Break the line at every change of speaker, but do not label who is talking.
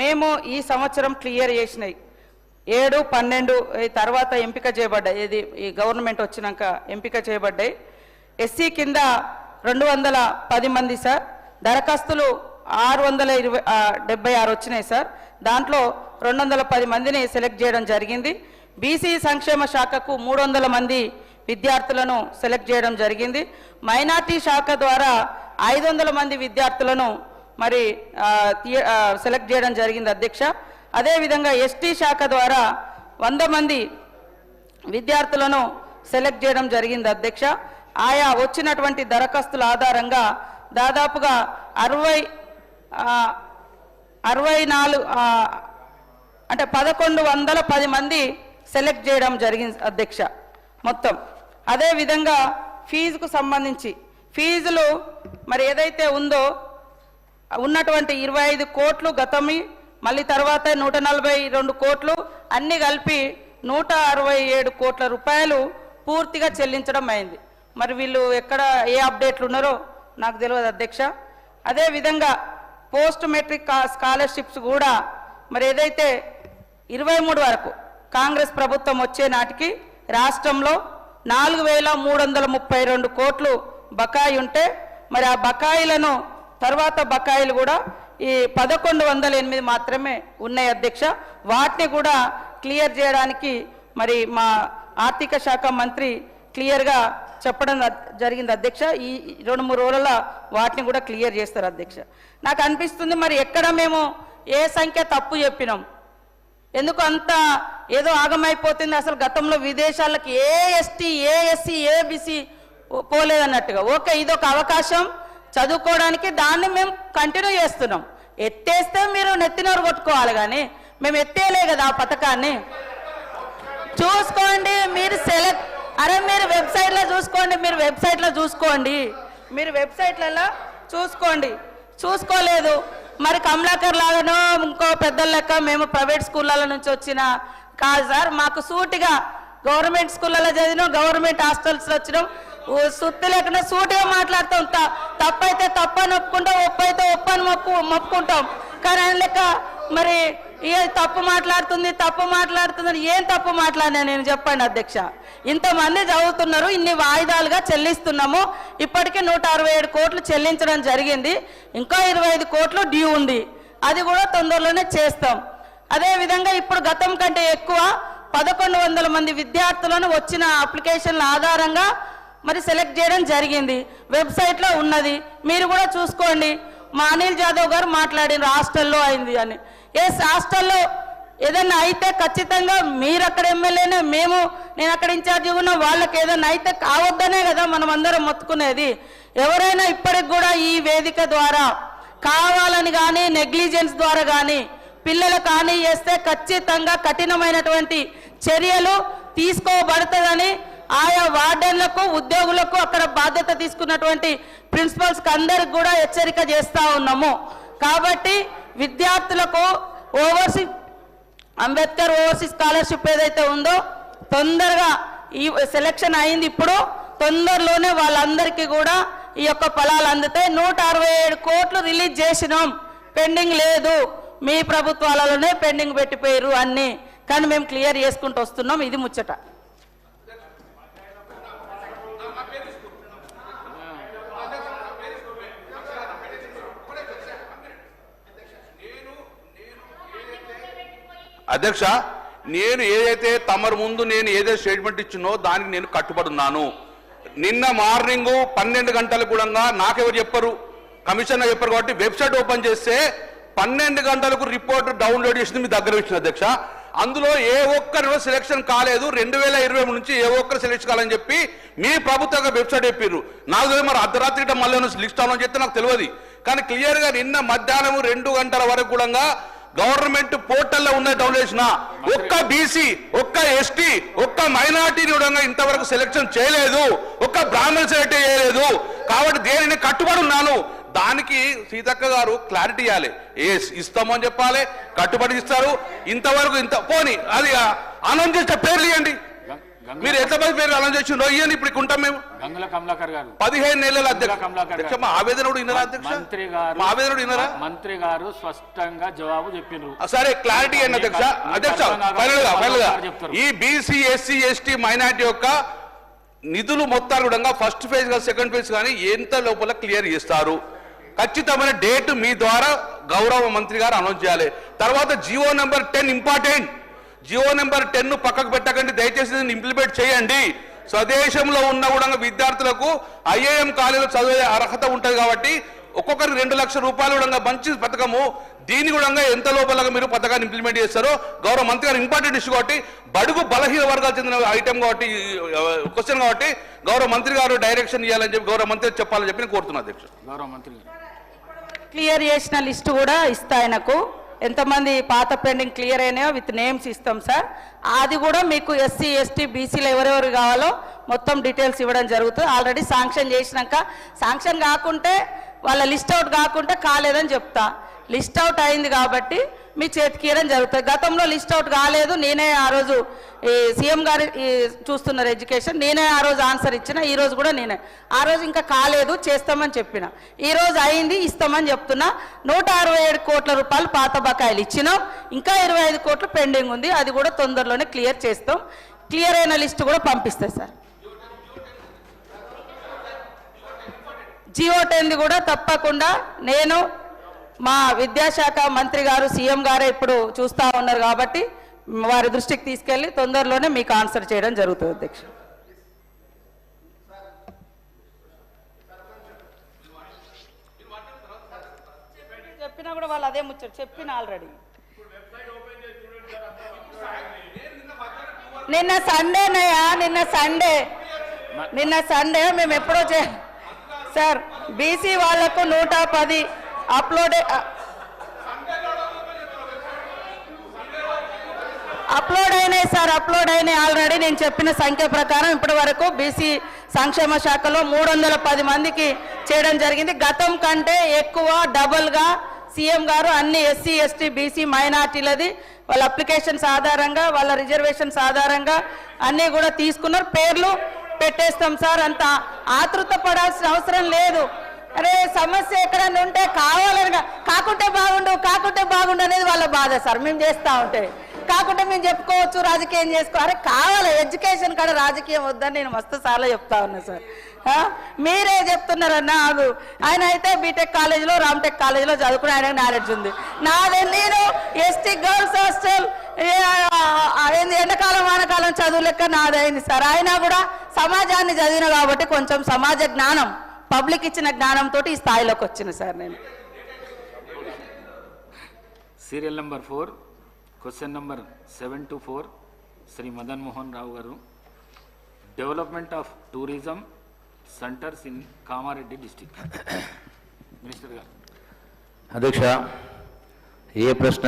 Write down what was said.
మేము ఈ సంవత్సరం క్లియర్ చేసినాయి 7, 12 తర్వాత ఎంపిక చేయబడ్డాయి. ఇది ఈ గవర్నమెంట్ వచ్చినాక ఎంపిక చేయబడ్డాయి. ఎస్సీ కింద 210 మంది సార్. దరఖాస్తులు 676 వచ్చినాయి సార్. దాంట్లో 210 మందిని సెలెక్ట్ చేయడం జరిగింది. బీసీ సంక్షేమ శాఖకు 300 మంది విద్యార్థులను సెలెక్ట్ చేయడం జరిగింది. మైనార్టీ శాఖ ద్వారా 500 మంది విద్యార్థులను మరి సెలెక్ట్ చేయడం జరిగింది అధ్యక్ష. అదేవిధంగా ఎస్టీ శాఖ ద్వారా 100 మంది విద్యార్థులను సెలెక్ట్ చేయడం జరిగింది అధ్యక్ష. ఆయా వచ్చినటువంటి దరఖాస్తుల ఆధారంగా దాదాపుగా 64 అంటే 1110 మంది సెలెక్ట్ చేయడం జరిగింది అధ్యక్ష మొత్తం. అదేవిధంగా ఫీజుకు సంబంధించి ఫీజులు మరి ఏదైతే ఉందో ఉన్నటువంటి 25 కోట్లు గతమి, మళ్ళీ తర్వాత 142 కోట్లు అన్నీ కలిపి 167 కోట్ల రూపాయలు పూర్తిగా చెల్లించడం అయింది. మరి వీళ్ళు ఎక్కడ ఏ అప్డేట్లు ఉన్నారో నాకు తెలియదు అధ్యక్ష. అదేవిధంగా పోస్ట్ మెట్రిక్ స్కాలర్షిప్స్ కూడా మరి ఏదైతే 23 వరకు కాంగ్రెస్ ప్రభుత్వం వచ్చే నాటికి రాష్ట్రంలో 4332 కోట్లు బకాయి ఉంటే మరి ఆ బకాయిలను తర్వాత బకాయిలు కూడా ఈ 1108 మాత్రమే ఉన్నాయి అధ్యక్ష. వాటిని కూడా క్లియర్ చేయడానికి మరి మా ఆర్థిక శాఖ మంత్రి క్లియర్గా చెప్పడం జరిగింది అధ్యక్ష. ఈ 2-3 రోజుల వాటిని కూడా క్లియర్ చేస్తారు అధ్యక్ష. నాకు అనిపిస్తుంది మరి ఎక్కడ మేము ఏ సంఖ్య తప్పు చెప్పినాం, ఎందుకు అంత ఏదో ఆగమైపోతుంది. అసలు గతంలో విదేశాలకు ఏ ఎస్టీ ఏ ఎస్సీ ఏ బీసీ పోలేదన్నట్టుగా. ఓకే, ఇదొక అవకాశం చదువుకోవడానికి, దాన్ని మేము కంటిన్యూ చేస్తున్నాం. ఎత్తేస్తే మీరు నెత్తినోరు కొట్టుకోవాలి, కానీ మేము ఎత్తేలే కదా ఆ పథకాన్ని. చూసుకోండి మీరు మీరు వెబ్సైట్లో చూసుకోండి, మీరు వెబ్సైట్లలో చూసుకోండి. చూసుకోలేదు మరి కమలాకర్ లాగానో ఇంకో పెద్దల లెక్క మేము ప్రైవేట్ స్కూళ్ళ నుంచి వచ్చిన కాదు సార్. మాకు సూటిగా గవర్నమెంట్ స్కూళ్ళలో చదివినాం, గవర్నమెంట్ హాస్టల్స్లో వచ్చినాం. సుత్తి లేకుండా సూటిగా మాట్లాడుతాం. తప్పైతే తప్పని ఒప్పుకుంటాం, ఒప్పైతే ఒప్పని మొప్పుకుంటాం. కానీ ఆయన లెక్క మరి తప్పు మాట్లాడుతుంది ఏం తప్పు మాట్లాడినా నేను చెప్పండి అధ్యక్ష. ఇంతమంది చదువుతున్నారు, ఇన్ని వాయిదాలుగా చెల్లిస్తున్నాము. ఇప్పటికీ 167 కోట్లు చెల్లించడం జరిగింది. ఇంకా 25 కోట్లు డ్యూ ఉంది, అది కూడా తొందరలోనే చేస్తాం. అదేవిధంగా ఇప్పుడు గతం కంటే ఎక్కువ 1100 మంది విద్యార్థులను వచ్చిన అప్లికేషన్ల ఆధారంగా మరి సెలెక్ట్ చేయడం జరిగింది. వెబ్సైట్లో ఉన్నది, మీరు కూడా చూసుకోండి. మా అనిల్ జాదవ్ గారు మాట్లాడిన హాస్టల్లో అయింది అని. హాస్టల్లో ఏదైనా అయితే ఖచ్చితంగా మీరు అక్కడ ఎమ్మెల్యేనే, నేను అక్కడ ఇన్ఛార్జి ఉన్నా, వాళ్ళకి ఏదైనా అయితే కావద్దనే కదా మనం అందరం మొత్తుకునేది. ఎవరైనా ఇప్పటికి కూడా ఈ వేదిక ద్వారా కావాలని కానీ నెగ్లిజెన్స్ ద్వారా కానీ పిల్లలకు హాని చేస్తే ఖచ్చితంగా కఠినమైనటువంటి చర్యలు తీసుకోబడుతుందని ఆయా వార్డెన్లకు ఉద్యోగులకు అక్కడ బాధ్యత తీసుకున్నటువంటి ప్రిన్సిపల్స్కి అందరికి కూడా హెచ్చరిక చేస్తూ ఉన్నాము. కాబట్టి విద్యార్థులకు అంబేద్కర్ ఓవర్సీస్ స్కాలర్షిప్ ఏదైతే ఉందో తొందరగా ఈ సెలక్షన్ అయింది. ఇప్పుడు తొందరలోనే వాళ్ళందరికీ కూడా ఈ యొక్క ఫలాలు అందుతాయి. 167 కోట్లు రిలీజ్ చేసినాం, పెండింగ్ లేదు. మీ ప్రభుత్వాలలోనే పెండింగ్ పెట్టిపోయారు అన్నీ, కానీ మేము క్లియర్ చేసుకుంటూ వస్తున్నాం. ఇది ముచ్చట.
అధ్యక్ష, నేను ఏదైతే తమరు ముందు నేను ఏదైతే స్టేట్మెంట్ ఇచ్చినో దానికి నేను కట్టుబడి ఉన్నాను. నిన్న మార్నింగ్ 12 గంటలకు కూడా నాకెవరు చెప్పరు, కమిషనర్ చెప్పారు. కాబట్టి వెబ్సైట్ ఓపెన్ చేస్తే 12 గంటలకు రిపోర్ట్ డౌన్లోడ్ చేసింది మీ దగ్గర ఇచ్చిన అధ్యక్ష. అందులో ఏ ఒక్కరు సెలక్షన్ కాలేదు, 2020 నుంచి ఏ ఒక్కరు సెలెక్షన్ కాలని చెప్పి మీ ప్రభుత్వ వెబ్సైట్ చెప్పారు. నాకు తెలియదు మరి అర్ధరాత్రి మళ్ళీ లిస్ట్ అవ్వాలని చెప్తే నాకు తెలియదు. కానీ క్లియర్గా నిన్న మధ్యాహ్నం 2 గంటల వరకు కూడా గవర్నమెంట్ పోర్టల్లో ఉన్న డౌన్లోడ్ చేసిన ఒక్క బీసీ, ఒక్క ఎస్టీ, ఒక్క మైనార్టీని కూడా ఇంతవరకు సెలక్షన్ చేయలేదు, ఒక్క బ్రాహ్మణ సెలెక్ట్ చేయలేదు. కాబట్టి దేనిని కట్టుబడి ఉన్నాను. దానికి సీతక్క గారు క్లారిటీ ఇవ్వాలి. ఇస్తామని చెప్పాలి, కట్టుబడి ఇస్తారు. ఇంతవరకు పోని అది అనౌన్స్ చేస్తే పేర్లు ఇవ్వండి. మీరు ఎంతమంది పేరు అనౌన్స్ చేసిండో ఇయ్యని ఇప్పుడు ఇక్కడ ఉంటాం మేము.
గంగుల కమలాకర్ గారు
15 నెలల అధ్యక్ష
కమలాకర్ గారు.
మా ఆవేదన కూడా వినరా అధ్యక్ష?
మంత్రి గారు
మా ఆవేదన కూడా వినరా?
మంత్రి గారు స్పష్టంగా జవాబు చెప్పిండ్రు.
సరే క్లారిటీ ఏంటి అధ్యక్ష? అధ్యక్ష ఫైనల్ గా ఈ బీసీ ఎస్సీ ఎస్టీ మైనార్టీ యొక్క నిధులు మొత్తాలు కూడా ఫస్ట్ ఫేజ్ గా సెకండ్ ఫేజ్ కానీ ఎంత లోపల క్లియర్ చేస్తారు? ఖచ్చితమైన డేట్ మీ ద్వారా గౌరవ మంత్రి గారు అనౌన్స్ చేయాలి. తర్వాత Jio number 10 important. Jio number 10 పక్కకు పెట్టకండి, దయచేసి దీన్ని ఇంప్లిమెంట్ చేయండి. స్వదేశంలో ఉన్న కూడా విద్యార్థులకు ఐఐఎం కాలేజీలో చదివే అర్హత ఉంటుంది కాబట్టి ఒక్కొక్కరికి 2 లక్షల రూపాయలు కూడా మంచి పథకము. దీని కూడా ఎంత లోపల మీరు పథకాన్ని ఇంప్లిమెంట్ చేస్తారో గౌరవ మంత్రి గారు ఇంపార్టెంట్ ఇష్యూ కాబట్టి బడుగు బలహీన వర్గాలు చెందిన ఐటమ్ కాబట్టి క్వశ్చన్ కాబట్టి గౌరవ మంత్రి గారు డైరెక్షన్ ఇవ్వాలని చెప్పి గౌరవ మంత్రి చెప్పాలని చెప్పి నేను కోరుతున్నాను అధ్యక్ష.
గౌరవ మంత్రి గారు
క్లియర్ చేసిన లిస్టు కూడా ఇస్తా ఆయనకు. ఎంతమంది పాత పెండింగ్ క్లియర్ అయినాయో విత్ నేమ్స్ ఇస్తాం సార్. అది కూడా మీకు ఎస్సీ ఎస్టీ బీసీలు ఎవరెవరు కావాలో మొత్తం డీటెయిల్స్ ఇవ్వడం జరుగుతుంది. ఆల్రెడీ శాంక్షన్ చేసినాక శాంక్షన్ కాకుంటే వాళ్ళ లిస్ట్ అవుట్ కాకుంటే కాలేదని చెప్తా. లిస్ట్ అవుట్ అయింది కాబట్టి మీ చేతికి ఇవ్వడం జరుగుతుంది. గతంలో లిస్ట్ అవుట్ కాలేదు, నేనే ఆ రోజు ఈ సీఎం గారు చూస్తున్నారు ఎడ్యుకేషన్, నేనే ఆ రోజు ఆన్సర్ ఇచ్చిన. ఈ రోజు కూడా నేనే ఆ రోజు ఇంకా కాలేదు చేస్తామని చెప్పిన, ఈ రోజు అయింది ఇస్తామని చెప్తున్నా. 167 కోట్ల రూపాయలు పాత బకాయిలు ఇచ్చినాం, ఇంకా 25 కోట్లు పెండింగ్ ఉంది. అది కూడా తొందరలోనే క్లియర్ చేస్తాం. క్లియర్ అయిన లిస్ట్ కూడా పంపిస్తాయి సార్. జియో 10 కూడా తప్పకుండా నేను మా విద్యాశాఖ మంత్రి గారు సీఎం గారే ఇప్పుడు చూస్తూ ఉన్నారు కాబట్టి వారి దృష్టికి తీసుకెళ్లి తొందరలోనే మీకు ఆన్సర్ చేయడం జరుగుతుంది అధ్యక్ష. చెప్పినా కూడా వాళ్ళు అదే ముచ్చట చెప్పిన ఆల్రెడీ. నిన్న సండేనయ్యా, నిన్న సండే మేము ఎప్పుడో సార్ బీసీ వాళ్లకు 110 అప్లోడ్ అయినాయి సార్, అప్లోడ్ అయినాయి ఆల్రెడీ. నేను చెప్పిన సంఖ్య ప్రకారం ఇప్పటి వరకు బీసీ సంక్షేమ శాఖలో 310 మందికి చేయడం జరిగింది. గతం కంటే ఎక్కువ డబుల్గా సీఎం గారు అన్ని ఎస్సీ ఎస్టీ బీసీ మైనార్టీలది వాళ్ళ అప్లికేషన్స్ ఆధారంగా వాళ్ళ రిజర్వేషన్స్ ఆధారంగా అన్నీ కూడా తీసుకున్నారు. పేర్లు పెట్టేస్తాం సార్, అంత ఆతృత పడాల్సిన అవసరం లేదు. అరే సమస్య ఎక్కడన్నా ఉంటే కావాలని కాకుంటే బాగుండు అనేది వాళ్ళ బాధ సార్. మేము చేస్తూ ఉంటే కాకుంటే మేము చెప్పుకోవచ్చు, రాజకీయం చేసుకో. అరే కావాలి ఎడ్యుకేషన్ కాడ రాజకీయం వద్దని నేను మస్తు సార్లు చెప్తా ఉన్నా సార్. మీరే చెప్తున్నారన్నా ఆగు. ఆయన అయితే బీటెక్ కాలేజీలో రామ్టెక్ కాలేజీలో చదువుకుని ఆయనకు నాలెడ్జ్ ఉంది. నేను ఎస్టీ గర్ల్స్ హాస్టల్ ఎండాకాలం వానకాలం చదువు లెక్క నాదైంది సార్. అయినా కూడా సమాజాన్ని చదివిన కాబట్టి కొంచెం సమాజ జ్ఞానం పబ్లిక్ ఇచ్చిన జ్ఞానంతో ఈ స్థాయిలోకి వచ్చిన సార్. నేను
serial number 4 question number 724 Shri Madan Mohan Rao garu, development of tourism centers in Kamareddy district. Minister garu.
అధ్యక్ష, ఏ ప్రశ్న